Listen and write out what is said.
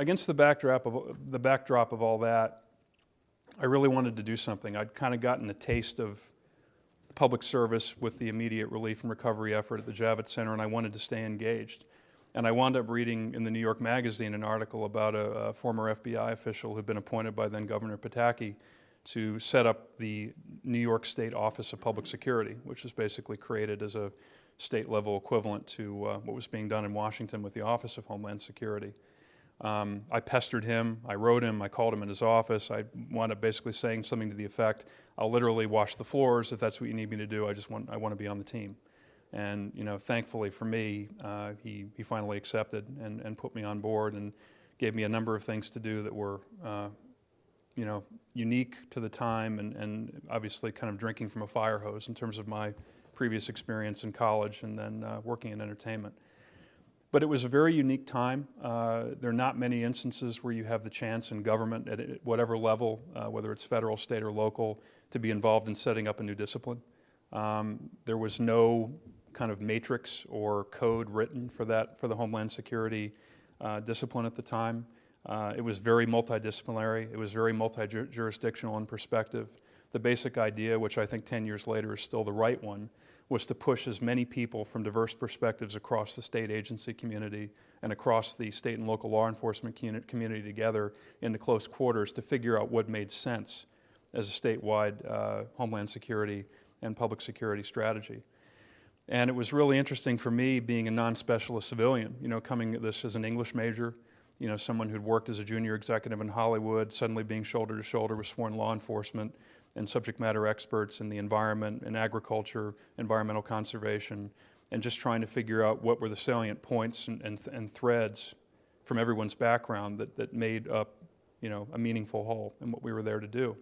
against the backdrop of all that, I really wanted to do something. I'd kind of gotten a taste of public service with the immediate relief and recovery effort at the Javits Center, and I wanted to stay engaged. And I wound up reading in the New York Magazine an article about a former FBI official who'd been appointed by then Governor Pataki to set up the New York State Office of Public Security, which was basically created as a state-level equivalent to what was being done in Washington with the Office of Homeland Security. I pestered him, I wrote him, I called him in his office. I wound up basically saying something to the effect, I'll literally wash the floors if that's what you need me to do. I want to be on the team. And thankfully for me, he finally accepted and put me on board and gave me a number of things to do that were unique to the time and obviously kind of drinking from a fire hose in terms of my previous experience in college and then working in entertainment. But it was a very unique time. There are not many instances where you have the chance in government at whatever level, whether it's federal, state, or local, to be involved in setting up a new discipline. There was no kind of matrix or code written for the Homeland Security discipline at the time. It was very multidisciplinary. It was very multi-jurisdictional in perspective. The basic idea, which I think 10 years later is still the right one, was to push as many people from diverse perspectives across the state agency community and across the state and local law enforcement community together into close quarters to figure out what made sense as a statewide Homeland Security and public security strategy. And it was really interesting for me, being a non-specialist civilian, coming at this as an English major, someone who'd worked as a junior executive in Hollywood, suddenly being shoulder to shoulder with sworn law enforcement and subject matter experts in the environment and agriculture, environmental conservation, and just trying to figure out what were the salient points and threads from everyone's background that made up, a meaningful whole in what we were there to do.